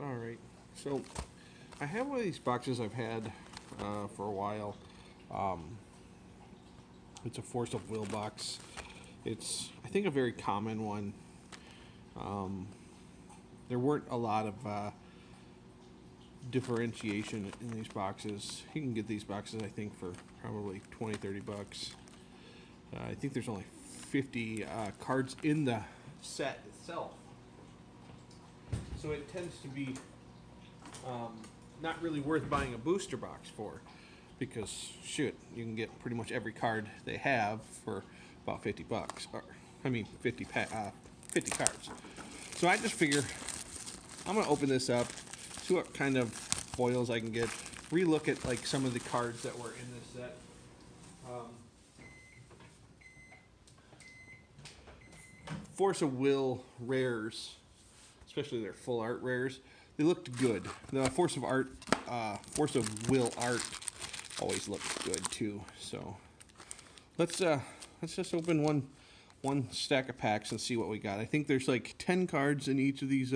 Alright, so I have one of these boxes I've had for a while. Um, it's a Force of Will box. It's, I think, a very common one. Um, there weren't a lot of differentiation in these boxes. You can get these boxes, I think, for probably 20, 30 bucks. I think there's only 50 cards in the set itself. So it tends to be not really worth buying a booster box for, because shoot, you can get pretty much every card they have for about 50 bucks, or I mean 50 cards. So I just figure I'm gonna open this up, see what kind of foils I can get, relook at like some of the cards that were in this set. Force of Will rares, especially their full art rares, they looked good. The Force of Will art always looked good too. So let's just open one stack of packs and see what we got. I think there's like 10 cards in each of these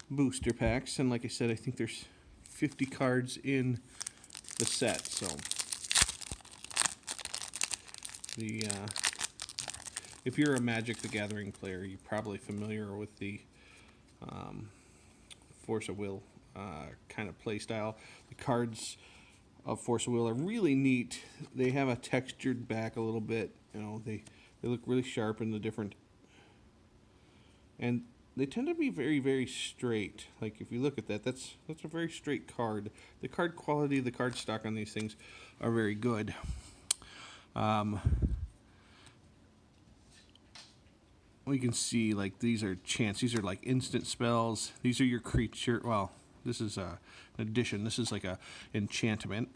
booster packs, and like I said, I think there's 50 cards in the set. So the if you're a Magic the Gathering player, you're probably familiar with the Force of Will kind of play style. The cards of Force of Will are really neat. They have a textured back a little bit. You know, they look really sharp in the different, and they tend to be very, very straight. Like if you look at that, that's a very straight card. The card quality, the card stock on these things are very good. We can see like these are chance. These are like instant spells. These are your creature. Well, this is an addition. This is like a enchantment.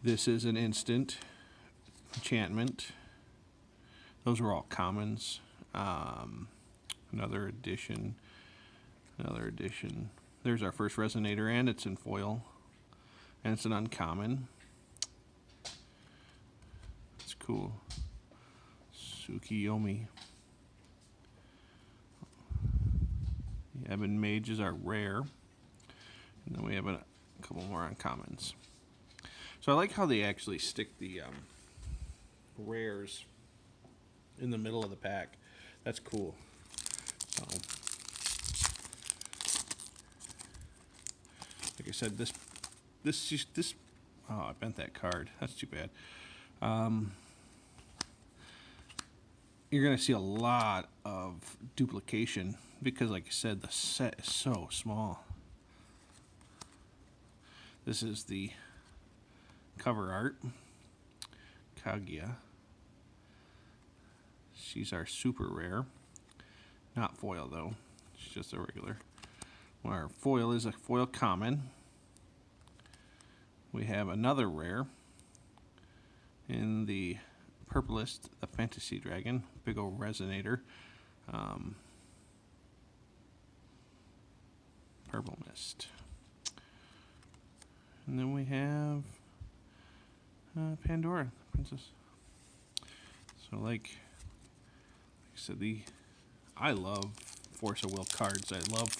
This is an instant enchantment. Those are all commons. Another addition. Another addition. There's our first resonator, and it's in foil, and it's an uncommon. It's cool. Tsukiyomi. The Ebon Mage is our rare. And then we have a couple more uncommons. So I like how they actually stick the rares in the middle of the pack. That's cool. So, like I said, this. Oh, I bent that card. That's too bad. You're going to see a lot of duplication because, like I said, the set is so small. This is the cover art. Kaguya. She's our super rare. Not foil, though. She's just a regular. Well, our foil is a foil common. We have another rare in the Purplist, the Fantasy Dragon, big old resonator. Purple Mist. And then we have Pandora, Princess. So like I said, I love Force of Will cards. I love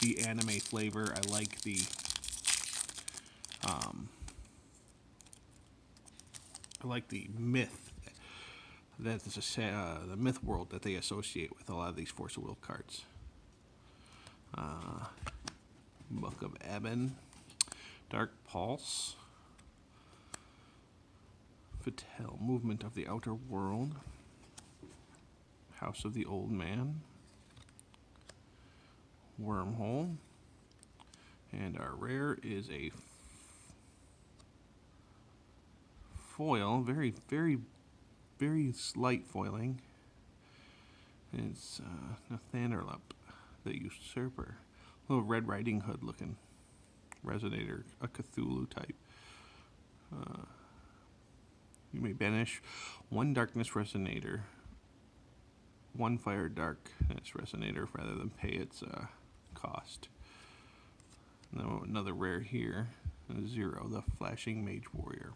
the anime flavor. I like the myth that the myth world that they associate with a lot of these Force of Will cards. Book of Ebon, Dark Pulse, Vitel, Movement of the Outer World, House of the Old Man, Wormhole, and our rare is a foil, very, very, very slight foiling. It's Nathanerlup, the Usurper, little Red Riding Hood looking resonator, a Cthulhu type. You may banish one darkness resonator, one fire dark its resonator rather than pay its cost. Now another rare here, 0, the Flashing Mage Warrior.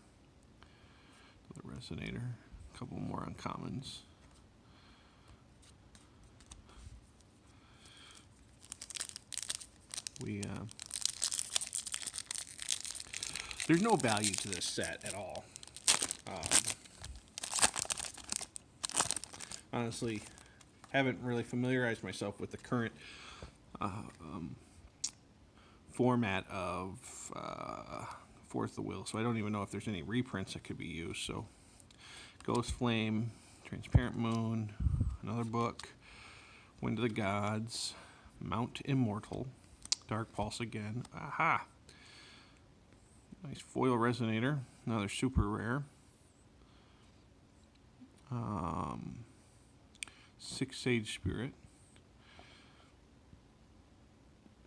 Another resonator, a couple more uncommons. There's no value to this set at all. Honestly, haven't really familiarized myself with the current format of Force of Will, so I don't even know if there's any reprints that could be used. So, Ghost Flame, Transparent Moon, another book, Wind of the Gods, Mount Immortal, Dark Pulse again. Aha! Nice foil resonator, another super rare. Six Sage Spirit.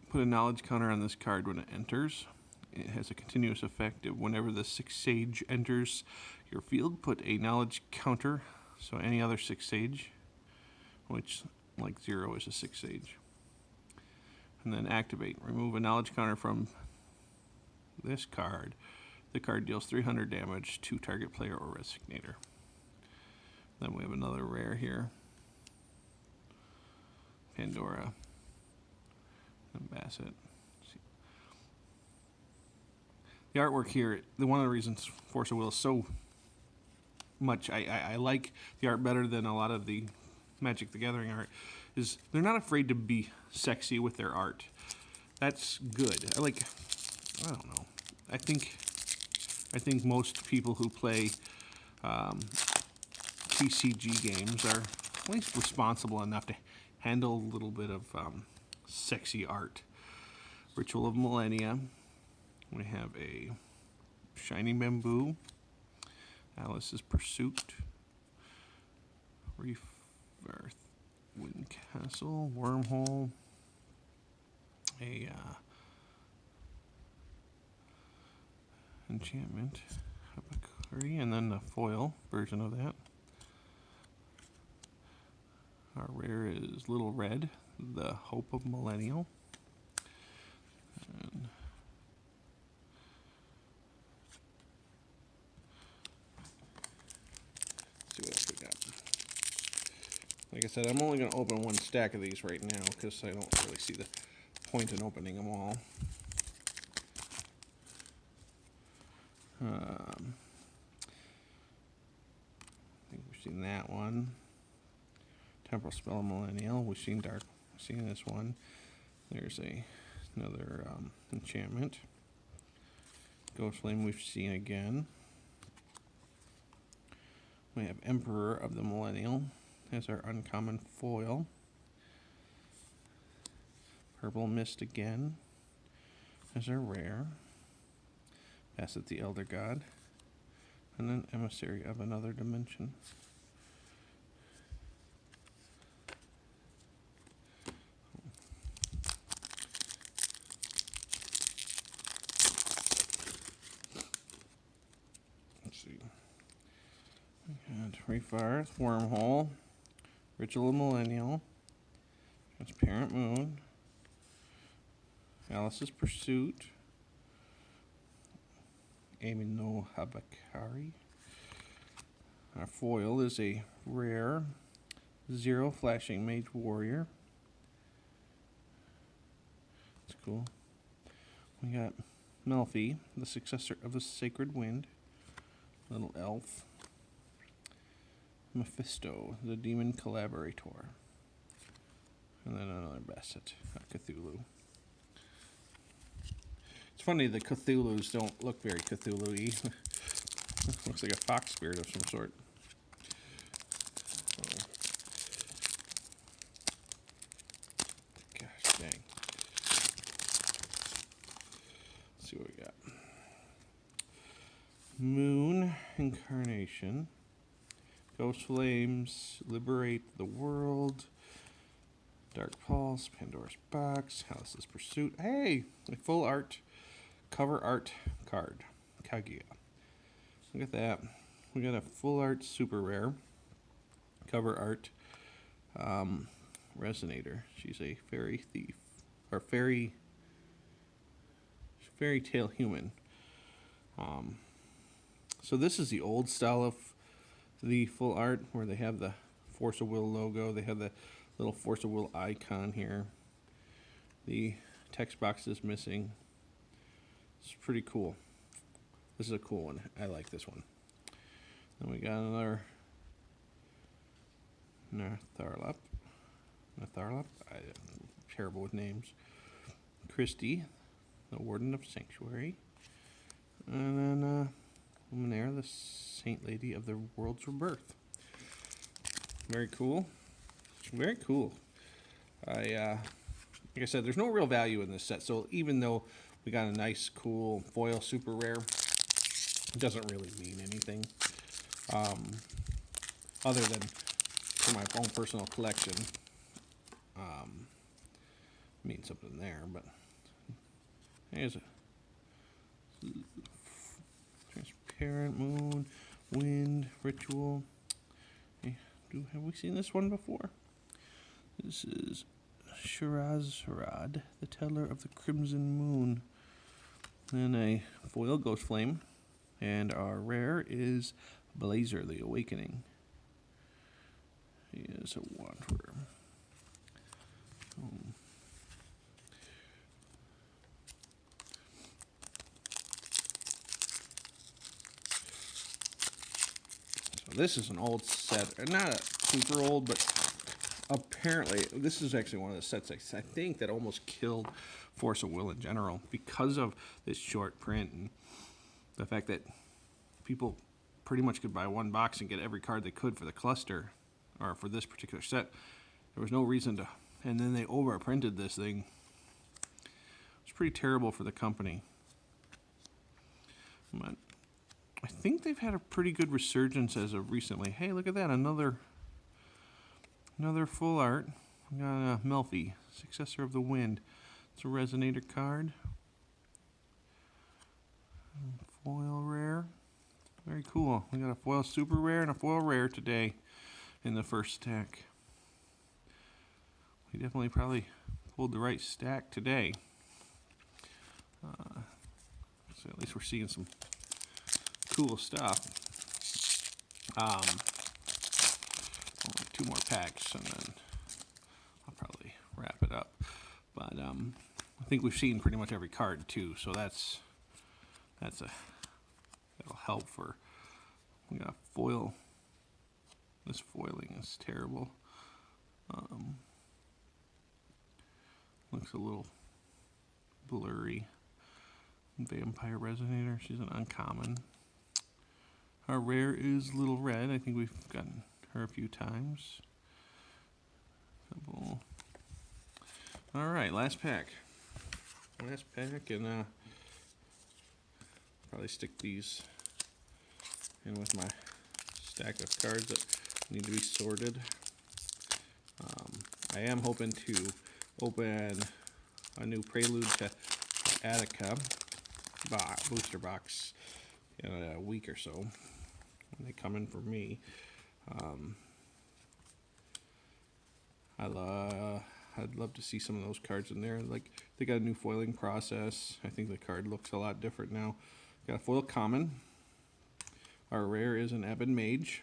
Put a knowledge counter on this card when it enters. It has a continuous effect. Whenever the Six Sage enters your field, put a knowledge counter. So any other Six Sage, which like 0 is a Six Sage. And then activate. Remove a knowledge counter from this card. The card deals 300 damage to target player or resignator. Then we have another rare here. Pandora. And Bassett. The artwork here, one of the reasons Force of Will is so much, I like the art better than a lot of the Magic the Gathering art, is they're not afraid to be sexy with their art. That's good. I don't know. I think most people who play TCG games are at least responsible enough to handle a little bit of sexy art. Ritual of Millennia. We have a Shining Bamboo, Alice's Pursuit, Reef Earth, Wind Castle, Wormhole, a enchantment, Habakari, and then the foil version of that. Our rare is Little Red, the Hope of Millennial. And see what else we got. Like I said, I'm only going to open one stack of these right now because I don't really see the point in opening them all. I think we've seen that one. Temporal Spell Millennial. We've seen this one. There's another enchantment. Ghost Flame we've seen again. We have Emperor of the Millennial as our uncommon foil. Purple Mist again as our rare. Bassett the Elder God. And then Emissary of Another Dimension. Let's see. We had Reef Earth, Wormhole, Ritual of Millennial, Transparent Moon, Alice's Pursuit, Amy no Habakari. Our foil is a rare 0 Flashing Mage Warrior. That's cool. We got Melfi, the successor of the Sacred Wind, little elf. Mephisto, the Demon Collaborator. And then another Bassett, Cthulhu. It's funny, the Cthulhus don't look very Cthulhu-y. Looks like a fox spirit of some sort. Oh. Gosh dang. Let's see what we got. Moon Incarnation. Ghost Flames, Liberate the World, Dark Pulse, Pandora's Box, Alice's Pursuit. Hey, a full art, cover art card, Kaguya. Look at that. We got a full art super rare, cover art, Resonator. She's a fairy thief, or fairy tale human. So this is the old style of the full art where they have the Force of Will logo. They have the little Force of Will icon here. The text box is missing. It's pretty cool. This is a cool one. I like this one. Then we got another Natharlap. I'm terrible with names. Christy, the Warden of Sanctuary. And then Luminaire, the Saint Lady of the World's Rebirth. Very cool. Very cool. Like I said, there's no real value in this set. So even though we got a nice, cool foil super rare, it doesn't really mean anything. Other than for my own personal collection. Means something there, but here's a transparent moon, wind, ritual. Hey, have we seen this one before? This is Shirazrad, the Teller of the Crimson Moon. Then a foil Ghost Flame, and our rare is Blazer, the Awakening. He is a wanderer. So this is an old set, not super old, but apparently this is actually one of the sets I think that almost killed Force of Will in general because of this short print and the fact that people pretty much could buy one box and get every card they could for the cluster or for this particular set. There was no reason to, and then they overprinted this thing. It's pretty terrible for the company. But I think they've had a pretty good resurgence as of recently. Hey, look at that, another full art. We got Melfi, Successor of the Wind. It's a Resonator card. Foil rare. Very cool. We got a foil super rare and a foil rare today in the first stack. We definitely probably pulled the right stack today. So at least we're seeing some cool stuff. Only 2 more packs and then I'll probably wrap it up. But I think we've seen pretty much every card too, so that'll help for. We got foil. This foiling is terrible. Looks a little blurry. Vampire Resonator. She's an uncommon. Our rare is Little Red. I think we've gotten her a few times. Couple. All right, last pack. Last pack, and probably stick these in with my stack of cards that need to be sorted. I am hoping to open a new Prelude to Attica booster box in a week or so when they come in for me. I'd love to see some of those cards in there. Like, they got a new foiling process. I think the card looks a lot different now. Got a foil common. Our rare is an Ebon Mage.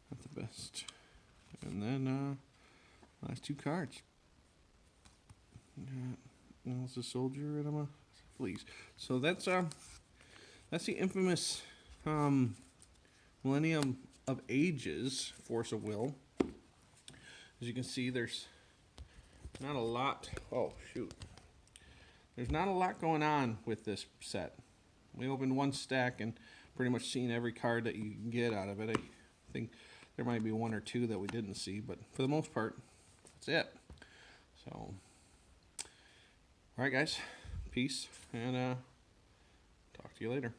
Not the best. And then last 2 cards. It's a soldier and I'm a fleece. So that's the infamous Millennium of Ages Force of Will. As you can see, there's not a lot. Oh shoot! There's not a lot going on with this set. We opened 1 stack and pretty much seen every card that you can get out of it. I think there might be 1 or 2 that we didn't see, but for the most part, that's it. So, all right, guys, peace, and talk to you later.